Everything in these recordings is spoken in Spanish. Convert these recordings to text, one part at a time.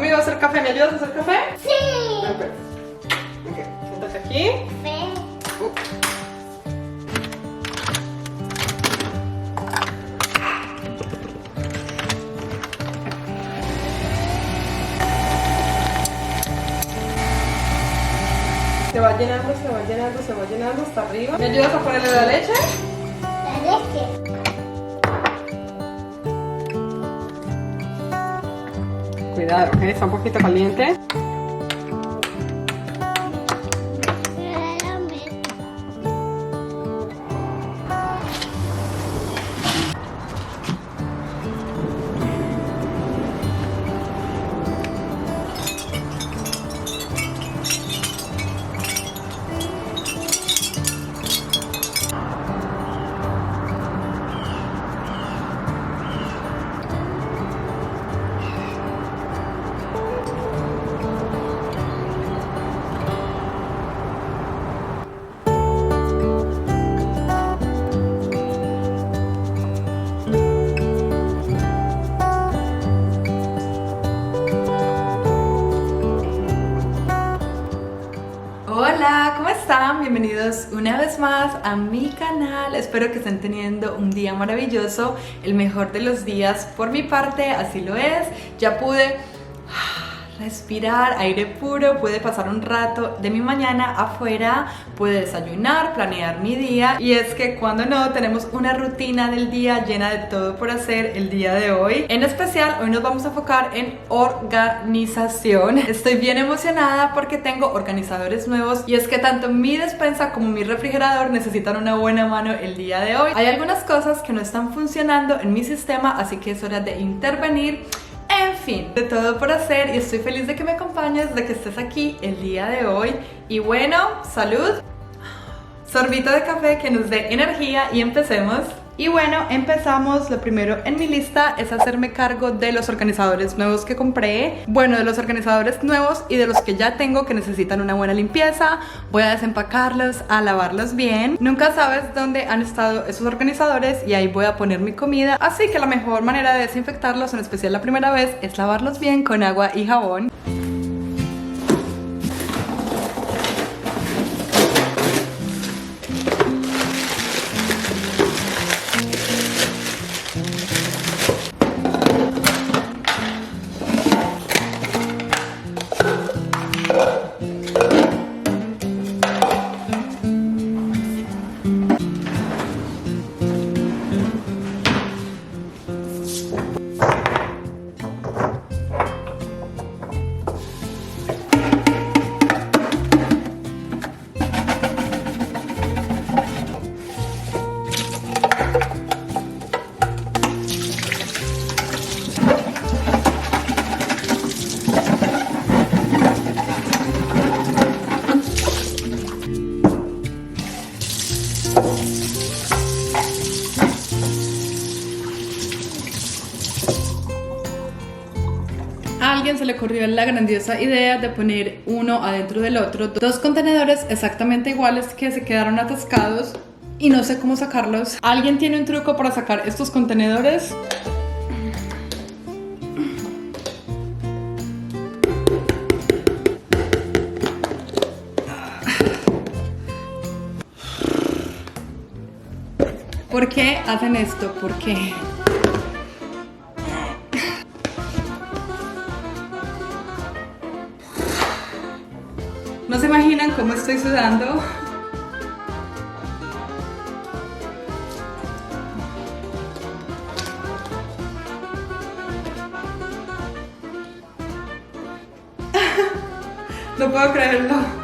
Mami va a hacer café, ¿me ayudas a hacer café? Sí. Ok, siéntate aquí. Se va llenando, se va llenando, se va llenando hasta arriba. ¿Me ayudas a ponerle la leche? La leche. Cuidado, ok, está un poquito caliente. Hola, ¿cómo están? Bienvenidos una vez más a mi canal. Espero que estén teniendo un día maravilloso, el mejor de los días por mi parte, así lo es. Ya pude respirar aire puro, pude pasar un rato de mi mañana afuera, pude desayunar, planear mi día. Y es que cuando no tenemos una rutina del día llena de todo por hacer el día de hoy. En especial hoy nos vamos a enfocar en organización. Estoy bien emocionada porque tengo organizadores nuevos y es que tanto mi despensa como mi refrigerador necesitan una buena mano el día de hoy. Hay algunas cosas que no están funcionando en mi sistema, así que es hora de intervenir. En fin, de todo por hacer y estoy feliz de que me acompañes, de que estés aquí el día de hoy. Y bueno, salud, sorbito de café que nos dé energía y empecemos. Y bueno, empezamos. Lo primero en mi lista es hacerme cargo de los organizadores nuevos que compré. Bueno, de los organizadores nuevos y de los que ya tengo que necesitan una buena limpieza. Voy a desempacarlos, a lavarlos bien. Nunca sabes dónde han estado esos organizadores y ahí voy a poner mi comida. Así que la mejor manera de desinfectarlos, en especial la primera vez, es lavarlos bien con agua y jabón. A alguien se le ocurrió la grandiosa idea de poner uno adentro del otro, dos contenedores exactamente iguales que se quedaron atascados y no sé cómo sacarlos. ¿Alguien tiene un truco para sacar estos contenedores? ¿Por qué hacen esto? ¿Por qué? No se imaginan cómo estoy sudando. No puedo creerlo.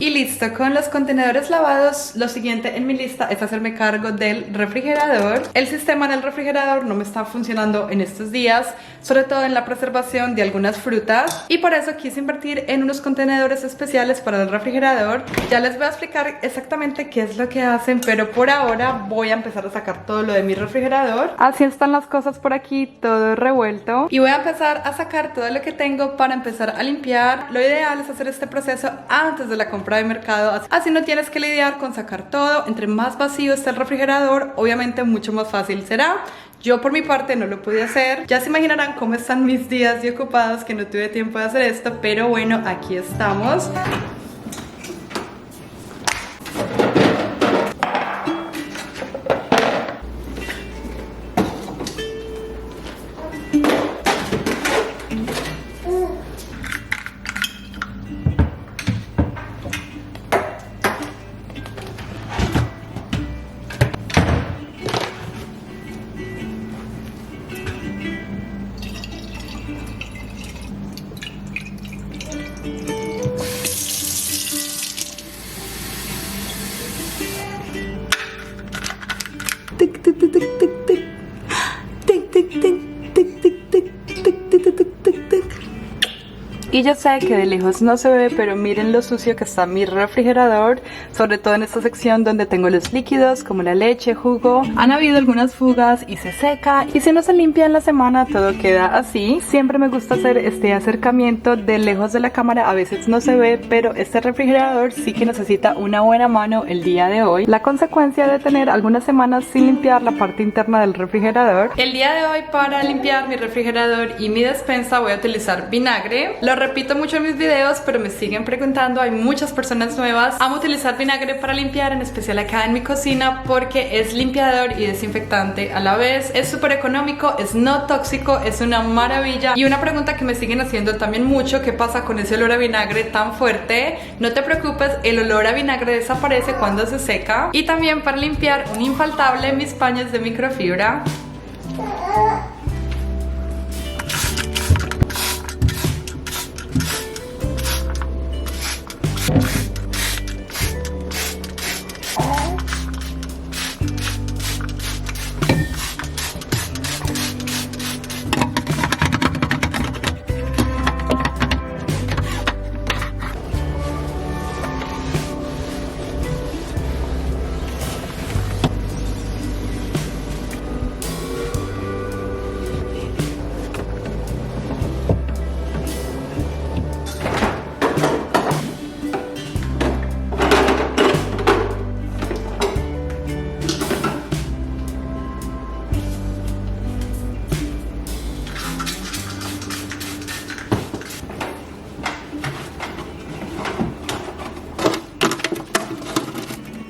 Y listo, con los contenedores lavados, lo siguiente en mi lista es hacerme cargo del refrigerador. El sistema del refrigerador no me está funcionando en estos días. sobre todo en la preservación de algunas frutas, y por eso quise invertir en unos contenedores especiales para el refrigerador. Ya les voy a explicar exactamente qué es lo que hacen, pero por ahora voy a empezar a sacar todo lo de mi refrigerador. Así están las cosas por aquí, todo revuelto, y voy a empezar a sacar todo lo que tengo para empezar a limpiar. Lo ideal es hacer este proceso antes de la compra de mercado, así no tienes que lidiar con sacar todo. Entre más vacío esté el refrigerador, obviamente mucho más fácil será. Yo por mi parte no lo pude hacer. Ya se imaginarán cómo están mis días de ocupados que no tuve tiempo de hacer esto, pero bueno, aquí estamos. Tic, tic, tic, tic, tic, tic. Tic, tic, tic, tic, tic, tic, tic, tic, tic, tic, tic. Y yo sé que de lejos no se ve, pero miren lo sucio que está mi refrigerador, sobre todo en esta sección donde tengo los líquidos como la leche, jugo. Han habido algunas fugas y se seca, y si no se limpia en la semana todo queda así. Siempre me gusta hacer este acercamiento de lejos de la cámara, a veces no se ve, pero este refrigerador sí que necesita una buena mano el día de hoy. La consecuencia de tener algunas semanas sin limpiar la parte interna del refrigerador. El día de hoy, para limpiar mi refrigerador y mi despensa, voy a utilizar vinagre. Lo repito mucho en mis videos, pero me siguen preguntando, hay muchas personas nuevas. Amo utilizar vinagre para limpiar, en especial acá en mi cocina, porque es limpiador y desinfectante a la vez. Es súper económico, es no tóxico, es una maravilla. Y una pregunta que me siguen haciendo también mucho: ¿qué pasa con ese olor a vinagre tan fuerte? No te preocupes, el olor a vinagre desaparece cuando se seca. Y también para limpiar, un infaltable, mis paños de microfibra.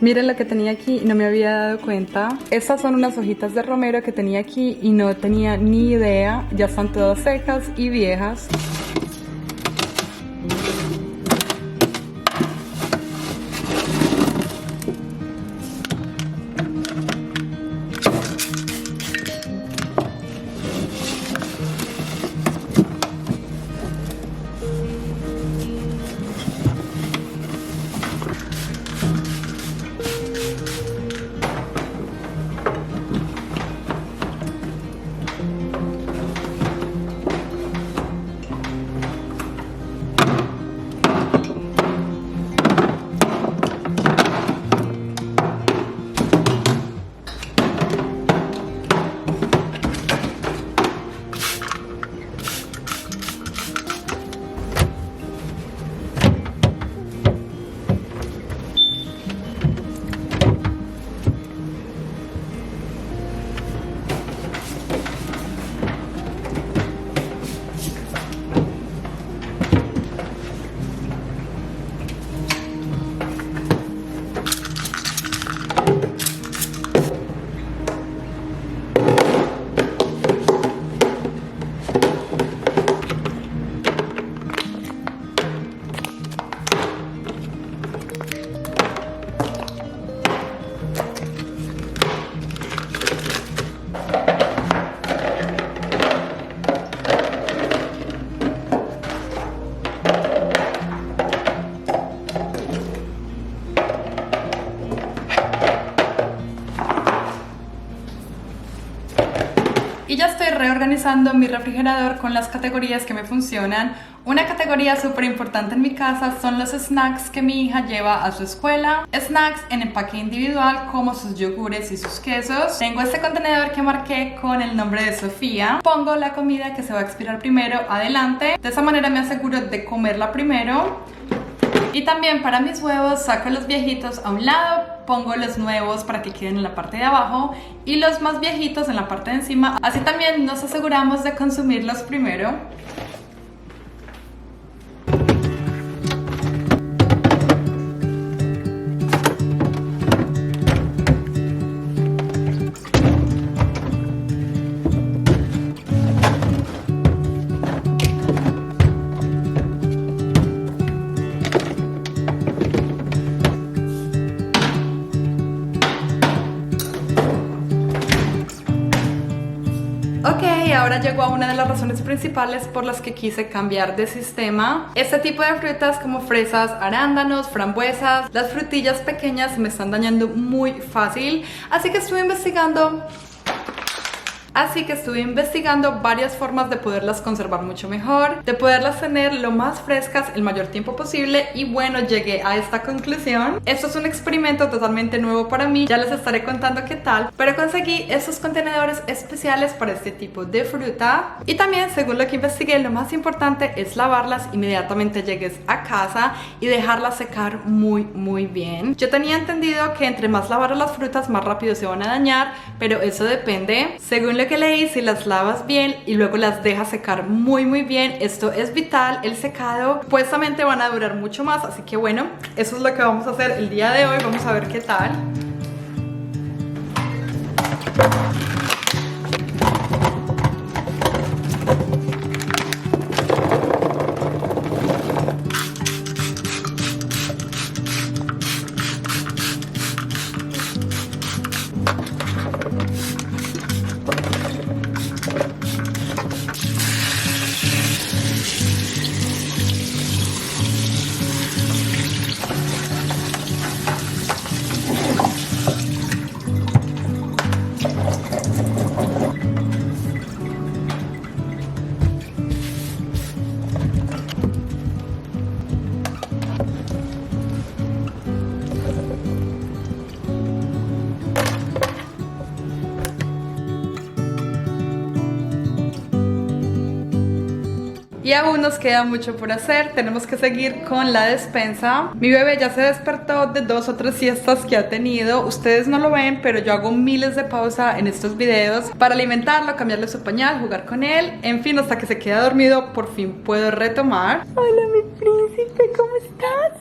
Miren lo que tenía aquí y no me había dado cuenta. Estas son unas hojitas de romero que tenía aquí y no tenía ni idea. Ya están todas secas y viejas. reorganizando mi refrigerador con las categorías que me funcionan. Una categoría súper importante en mi casa son los snacks que mi hija lleva a su escuela. Snacks en empaque individual como sus yogures y sus quesos. Tengo este contenedor que marqué con el nombre de Sofía. Pongo la comida que se va a expirar primero adelante. De esa manera me aseguro de comerla primero. Y también para mis huevos saco los viejitos a un lado, pongo los nuevos para que queden en la parte de abajo y los más viejitos en la parte de encima. Así también nos aseguramos de consumirlos primero. Ok, ahora llegó a una de las razones principales por las que quise cambiar de sistema. Este tipo de frutas como fresas, arándanos, frambuesas, las frutillas pequeñas se me están dañando muy fácil, así que estuve investigando varias formas de poderlas conservar mucho mejor, de poderlas tener lo más frescas el mayor tiempo posible y bueno, llegué a esta conclusión. Esto es un experimento totalmente nuevo para mí, ya les estaré contando qué tal, pero conseguí estos contenedores especiales para este tipo de fruta y también, según lo que investigué, lo más importante es lavarlas inmediatamente llegues a casa y dejarlas secar muy bien. Yo tenía entendido que entre más lavar las frutas más rápido se van a dañar, pero eso depende. Según lo que leí, si las lavas bien y luego las dejas secar muy bien, esto es vital, el secado, supuestamente van a durar mucho más, así que bueno, eso es lo que vamos a hacer el día de hoy, vamos a ver qué tal. Y aún nos queda mucho por hacer, tenemos que seguir con la despensa. Mi bebé ya se despertó de 2 o 3 siestas que ha tenido. Ustedes no lo ven, pero yo hago miles de pausas en estos videos para alimentarlo, cambiarle su pañal, jugar con él. En fin, hasta que se queda dormido, por fin puedo retomar. Hola, mi príncipe, ¿cómo estás?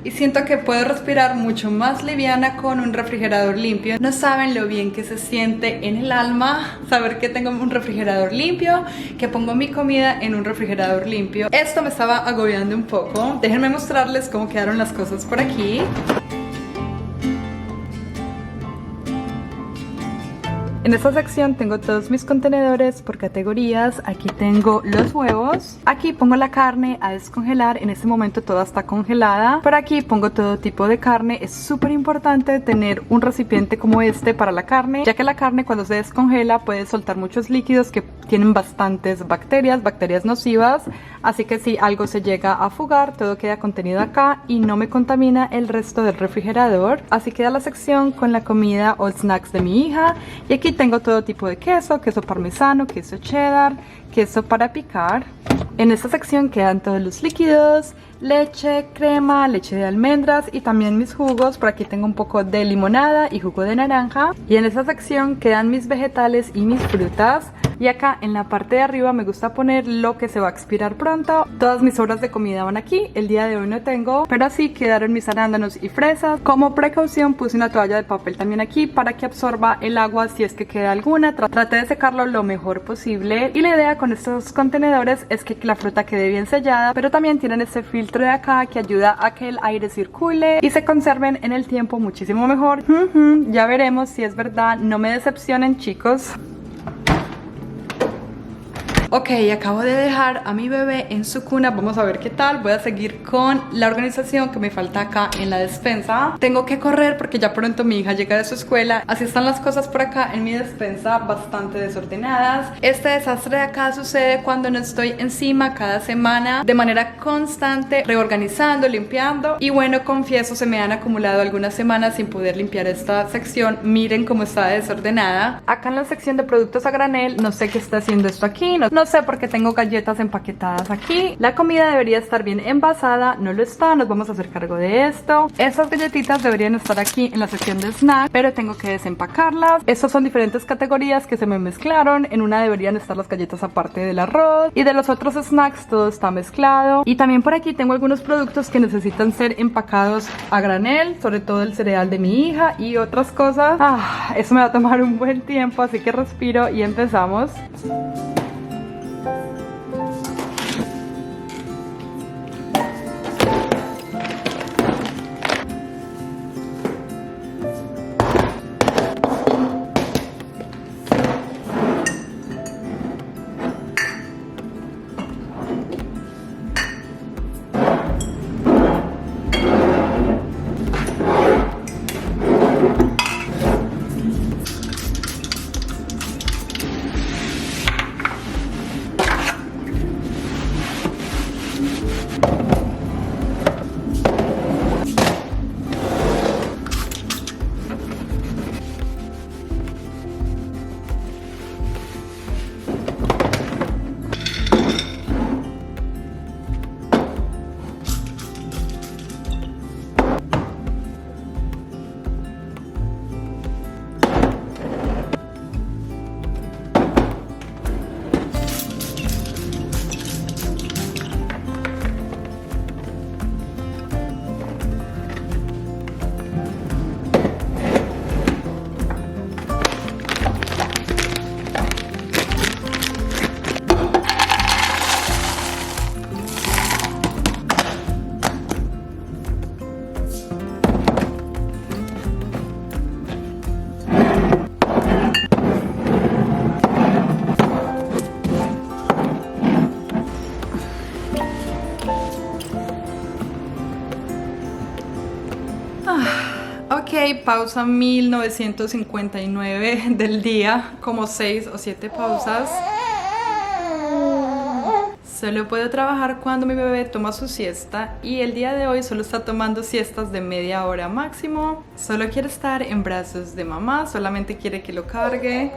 Y siento que puedo respirar mucho más liviana con un refrigerador limpio. No saben lo bien que se siente en el alma saber que tengo un refrigerador limpio, que pongo mi comida en un refrigerador limpio. Esto me estaba agobiando un poco. Déjenme mostrarles cómo quedaron las cosas por aquí. En esta sección tengo todos mis contenedores por categorías. Aquí tengo los huevos. Aquí pongo la carne a descongelar. En este momento toda está congelada. Por aquí pongo todo tipo de carne. Es súper importante tener un recipiente como este para la carne, ya que la carne cuando se descongela puede soltar muchos líquidos que tienen bastantes bacterias nocivas. Así que si algo se llega a fugar, todo queda contenido acá y no me contamina el resto del refrigerador. Así queda la sección con la comida o snacks de mi hija. Y aquí tengo todo tipo de queso parmesano, queso cheddar, queso para picar. En esta sección quedan todos los líquidos, leche, crema, leche de almendras y también mis jugos. Por aquí tengo un poco de limonada y jugo de naranja. Y en esta sección quedan mis vegetales y mis frutas. Y acá en la parte de arriba me gusta poner lo que se va a expirar pronto. Todas mis sobras de comida van aquí. El día de hoy no tengo, pero así quedaron mis arándanos y fresas. Como precaución puse una toalla de papel también aquí para que absorba el agua si es que queda alguna. Traté de secarlo lo mejor posible. Y la idea con estos contenedores es que la fruta quede bien sellada, pero también tienen este filtro de acá que ayuda a que el aire circule y se conserven en el tiempo muchísimo mejor. Ya veremos si es verdad, no me decepcionen, chicos. Ok, acabo de dejar a mi bebé en su cuna, vamos a ver qué tal. Voy a seguir con la organización que me falta acá en la despensa. Tengo que correr porque ya pronto mi hija llega de su escuela. Así están las cosas por acá en mi despensa, bastante desordenadas. Este desastre de acá sucede cuando no estoy encima cada semana de manera constante, reorganizando, limpiando. Y bueno, confieso, se me han acumulado algunas semanas sin poder limpiar esta sección. Miren cómo está desordenada. Acá en la sección de productos a granel, no sé qué está haciendo esto aquí, no sé por qué tengo galletas empaquetadas aquí. La comida debería estar bien envasada, no lo está, nos vamos a hacer cargo de esto. Esas galletitas deberían estar aquí en la sección de snack, pero tengo que desempacarlas. Estas son diferentes categorías que se me mezclaron. En una deberían estar las galletas aparte del arroz, y de los otros snacks todo está mezclado. Y también por aquí tengo algunos productos que necesitan ser empacados a granel, sobre todo el cereal de mi hija y otras cosas. Eso me va a tomar un buen tiempo, así que respiro y empezamos. Ok, pausa 1959 del día, como 6 o 7 pausas. Solo puedo trabajar cuando mi bebé toma su siesta y el día de hoy solo está tomando siestas de media hora máximo. Solo quiere estar en brazos de mamá, solamente quiere que lo cargue.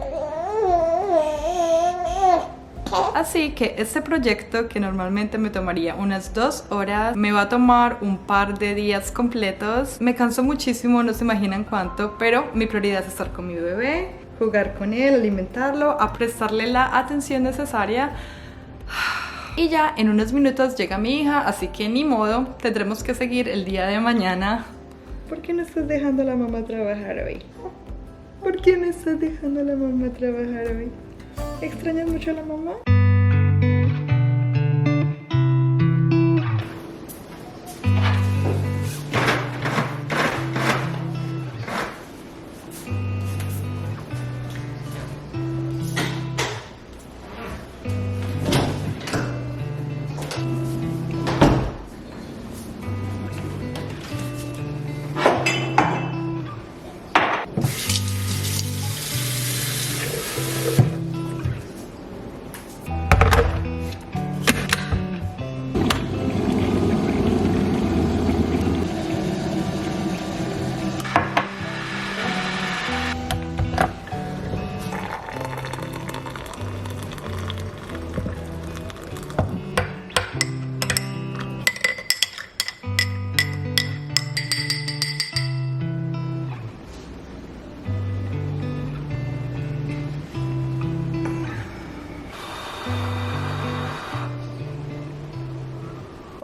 Así que este proyecto, que normalmente me tomaría unas 2 horas, me va a tomar un par de días completos. Me canso muchísimo, no se imaginan cuánto, pero mi prioridad es estar con mi bebé, jugar con él, alimentarlo, a prestarle la atención necesaria. Y ya en unos minutos llega mi hija, así que ni modo, tendremos que seguir el día de mañana. ¿Por qué no estás dejando a la mamá trabajar hoy? ¿Por qué no estás dejando a la mamá trabajar hoy? ¿Extrañas mucho a la mamá?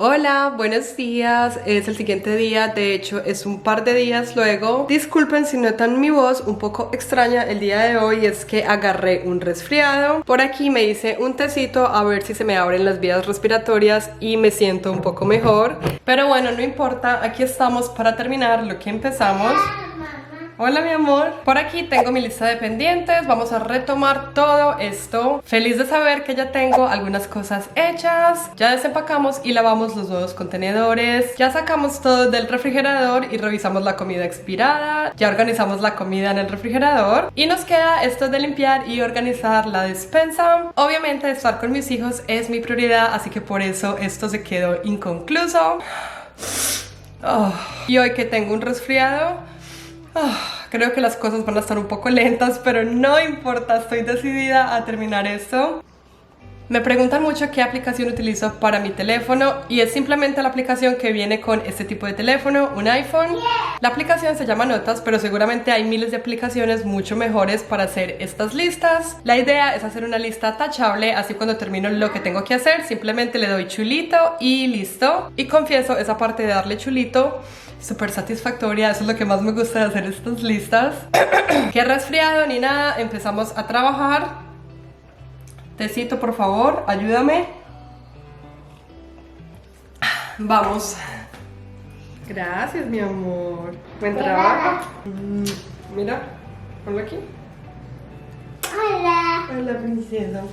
Hola, buenos días. Es el siguiente día, de hecho es un par de días luego. Disculpen si notan mi voz un poco extraña el día de hoy, es que agarré un resfriado. Por aquí me hice un tecito a ver si se me abren las vías respiratorias y me siento un poco mejor. Pero bueno, no importa, aquí estamos para terminar lo que empezamos. Hola mi amor, por aquí tengo mi lista de pendientes, vamos a retomar todo esto. Feliz de saber que ya tengo algunas cosas hechas. Ya desempacamos y lavamos los nuevos contenedores. Ya sacamos todo del refrigerador y revisamos la comida expirada. Ya organizamos la comida en el refrigerador. Y nos queda esto de limpiar y organizar la despensa. Obviamente estar con mis hijos es mi prioridad, así que por eso esto se quedó inconcluso. Y hoy que tengo un resfriado, creo que las cosas van a estar un poco lentas, pero no importa, estoy decidida a terminar esto. Me preguntan mucho qué aplicación utilizo para mi teléfono y es simplemente la aplicación que viene con este tipo de teléfono, un iPhone. La aplicación se llama Notas, pero seguramente hay miles de aplicaciones mucho mejores para hacer estas listas. La idea es hacer una lista tachable, así cuando termino lo que tengo que hacer, simplemente le doy chulito y listo. Y confieso, esa parte de darle chulito súper satisfactoria, eso es lo que más me gusta de hacer estas listas. Qué resfriado ni nada, empezamos a trabajar. Tecito, por favor, ayúdame. Vamos. Gracias, mi amor. Buen trabajo. Mira, ponlo aquí. Hola. Hola, princesa.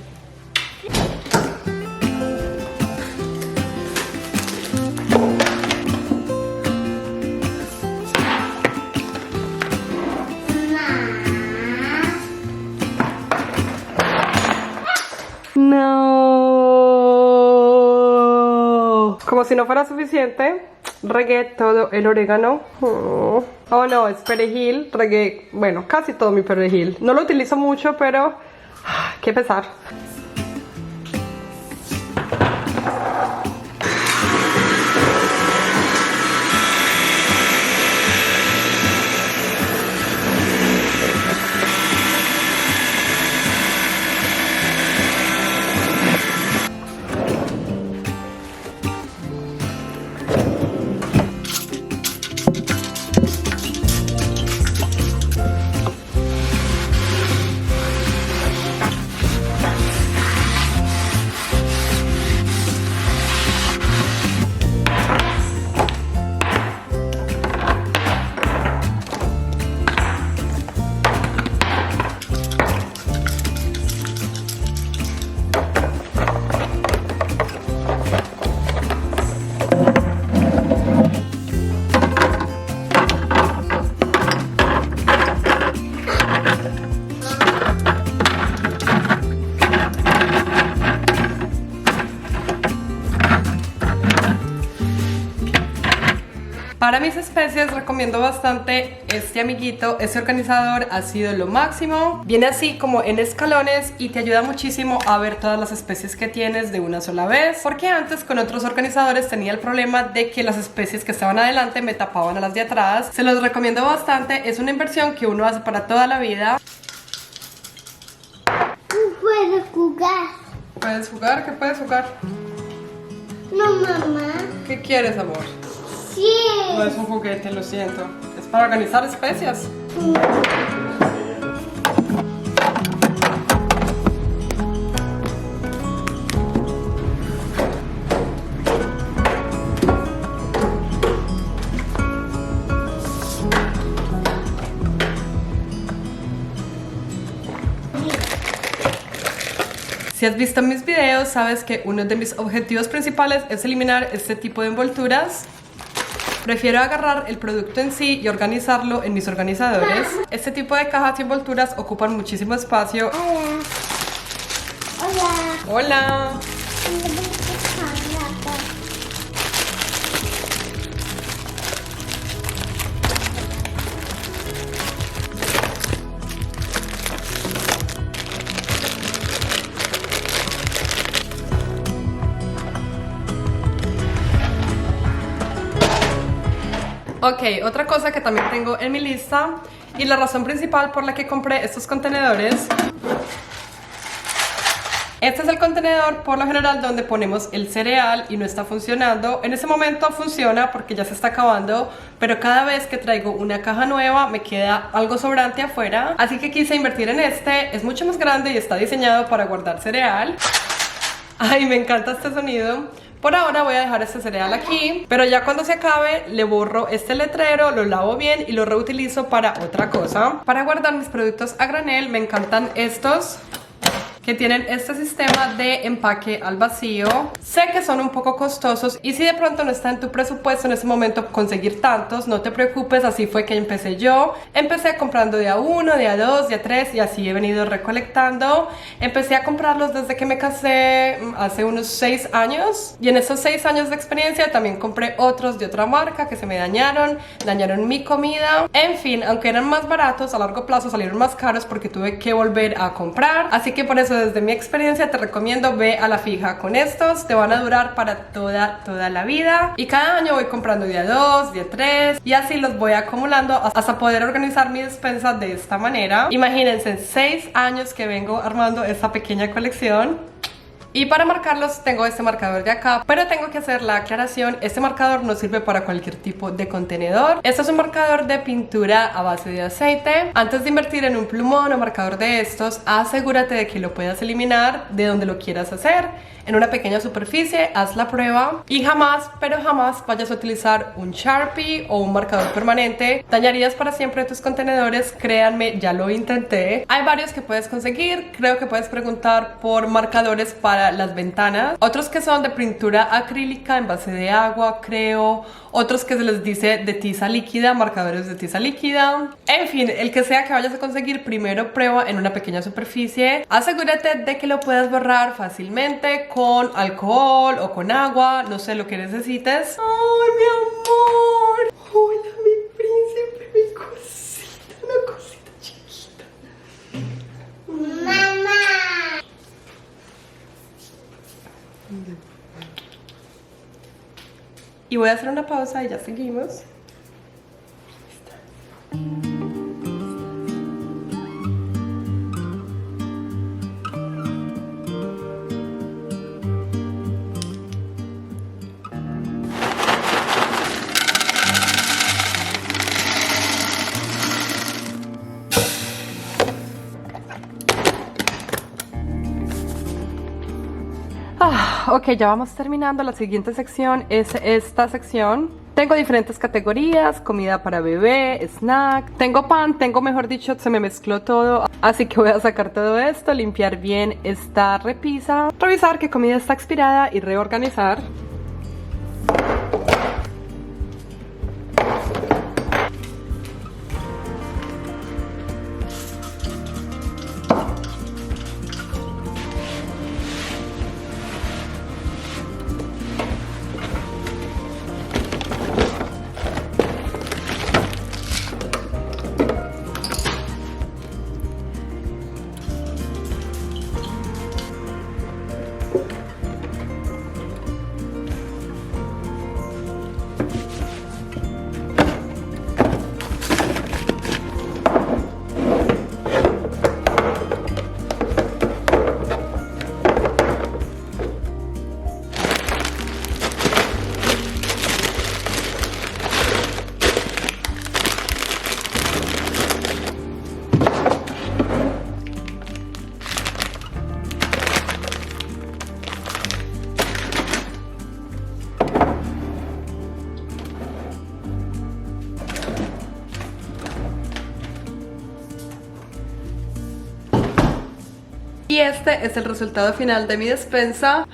No. Como si no fuera suficiente, regué todo el orégano. Oh no, es perejil. Regué, bueno, casi todo mi perejil. No lo utilizo mucho, pero qué pesar. Para mis especias recomiendo bastante este amiguito, este organizador ha sido lo máximo. Viene así como en escalones y te ayuda muchísimo a ver todas las especies que tienes de una sola vez. Porque antes con otros organizadores tenía el problema de que las especies que estaban adelante me tapaban a las de atrás. Se los recomiendo bastante, es una inversión que uno hace para toda la vida. ¿Puedo jugar? ¿Puedes jugar? ¿Qué puedes jugar? No, mamá. ¿Qué quieres, amor? Sí. No es un juguete, lo siento. Es para organizar especias. Si has visto mis videos, sabes que uno de mis objetivos principales es eliminar este tipo de envolturas. Prefiero agarrar el producto en sí y organizarlo en mis organizadores. Este tipo de cajas y envolturas ocupan muchísimo espacio. Hola. Hola. Ok, otra cosa que también tengo en mi lista y la razón principal por la que compré estos contenedores Este es el contenedor por lo general donde ponemos el cereal y no está funcionando. En ese momento funciona porque ya se está acabando, pero cada vez que traigo una caja nueva me queda algo sobrante afuera, así que quise invertir en este. Es mucho más grande y está diseñado para guardar cereal. Ay, me encanta este sonido. Por ahora voy a dejar este cereal aquí, pero ya cuando se acabe le borro este letrero, lo lavo bien y lo reutilizo para otra cosa. Para guardar mis productos a granel me encantan estos, que tienen este sistema de empaque al vacío. Sé que son un poco costosos y si de pronto no está en tu presupuesto en ese momento conseguir tantos, no te preocupes, así fue que empecé yo. Empecé comprando de a uno, de a dos, de a tres y así he venido recolectando. Empecé a comprarlos desde que me casé hace unos 6 años y en esos 6 años de experiencia también compré otros de otra marca que se me dañaron mi comida. En fin, aunque eran más baratos, a largo plazo salieron más caros porque tuve que volver a comprar, así que por eso desde mi experiencia te recomiendo ve a la fija con estos, te van a durar para toda la vida y cada año voy comprando día 2, día 3 y así los voy acumulando hasta poder organizar mi despensa de esta manera. Imagínense, 6 años que vengo armando esta pequeña colección. Y para marcarlos tengo este marcador de acá, pero tengo que hacer la aclaración, este marcador no sirve para cualquier tipo de contenedor. Este es un marcador de pintura a base de aceite. Antes de invertir en un plumón o marcador de estos, asegúrate de que lo puedas eliminar de donde lo quieras hacer. En una pequeña superficie, haz la prueba y jamás, pero jamás vayas a utilizar un Sharpie o un marcador permanente. Dañarías para siempre tus contenedores, créanme, ya lo intenté. Hay varios que puedes conseguir, creo que puedes preguntar por marcadores para las ventanas, otros que son de pintura acrílica en base de agua, creo, otros que se les dice de tiza líquida, marcadores de tiza líquida. En fin, el que sea que vayas a conseguir, primero prueba en una pequeña superficie. Asegúrate de que lo puedas borrar fácilmente con alcohol o con agua, no sé, lo que necesites. ¡Ay, mi amor! ¡Hola, mi príncipe, mi cosita! Una cosita chiquita. Mamá. Y voy a hacer una pausa y ya seguimos. Ok, ya vamos terminando. La siguiente sección es esta sección. Tengo diferentes categorías: comida para bebé, snack, tengo pan, tengo, mejor dicho, se me mezcló todo. Así que voy a sacar todo esto, limpiar bien esta repisa, revisar que comida está expirada y reorganizar. Y este es el resultado final de mi despensa.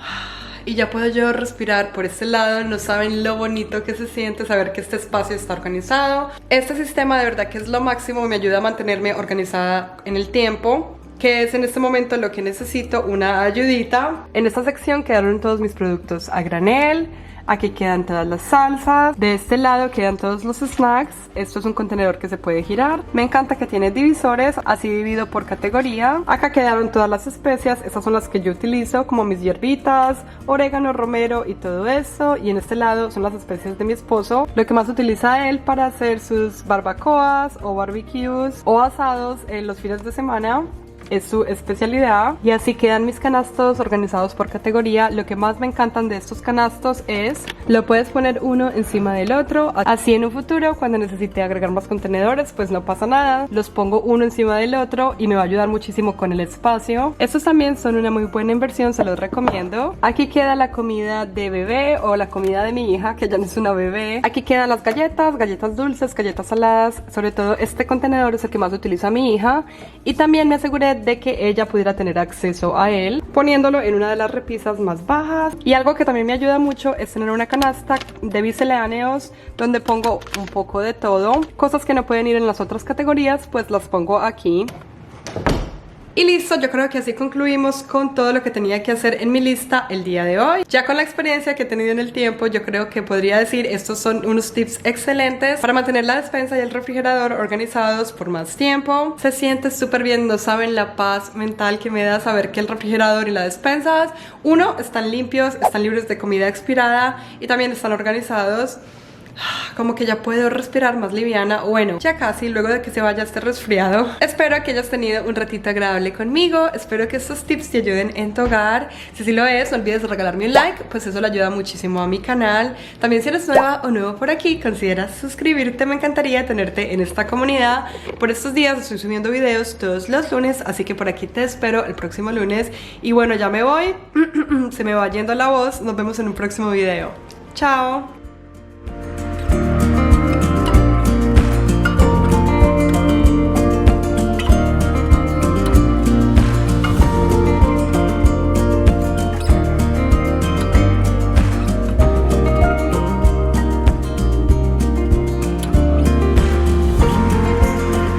Y ya puedo yo respirar por este lado. No saben lo bonito que se siente saber que este espacio está organizado. Este sistema de verdad que es lo máximo, me ayuda a mantenerme organizada en el tiempo, que es en este momento lo que necesito, una ayudita. En esta sección quedaron todos mis productos a granel. Aquí quedan todas las salsas. De este lado quedan todos los snacks. Esto es un contenedor que se puede girar. Me encanta que tiene divisores, así dividido por categoría. Acá quedaron todas las especias. Estas son las que yo utilizo, como mis hierbitas, orégano, romero y todo eso. Y en este lado son las especias de mi esposo, lo que más utiliza él para hacer sus barbacoas o barbecues o asados en los fines de semana. es su especialidad. Y así quedan mis canastos organizados por categoría. Lo que más me encantan de estos canastos es, lo puedes poner uno encima del otro, así en un futuro cuando necesite agregar más contenedores pues no pasa nada, los pongo uno encima del otro y me va a ayudar muchísimo con el espacio. Estos también son una muy buena inversión, se los recomiendo. Aquí queda la comida de bebé o la comida de mi hija, que ya no es una bebé. Aquí quedan las galletas, galletas dulces, galletas saladas. Sobre todo este contenedor es el que más utiliza mi hija, y también me aseguré de que ella pudiera tener acceso a él poniéndolo en una de las repisas más bajas. Y algo que también me ayuda mucho es tener una canasta de misceláneos donde pongo un poco de todo. Cosas que no pueden ir en las otras categorías pues las pongo aquí. Y listo, yo creo que así concluimos con todo lo que tenía que hacer en mi lista el día de hoy. Ya con la experiencia que he tenido en el tiempo, yo creo que podría decir estos son unos tips excelentes para mantener la despensa y el refrigerador organizados por más tiempo. Se siente súper bien, no saben la paz mental que me da saber que el refrigerador y la despensa, uno, están limpios, están libres de comida expirada y también están organizados. Como que ya puedo respirar más liviana. Bueno, ya casi, luego de que se vaya este resfriado. Espero que hayas tenido un ratito agradable conmigo. Espero que estos tips te ayuden en tu hogar. Si sí lo es, no olvides regalarme un like, pues eso le ayuda muchísimo a mi canal. También si eres nueva o nuevo por aquí, considera suscribirte. Me encantaría tenerte en esta comunidad. Por estos días estoy subiendo videos todos los lunes, así que por aquí te espero el próximo lunes. Y bueno, ya me voy. Se me va yendo la voz. Nos vemos en un próximo video. Chao.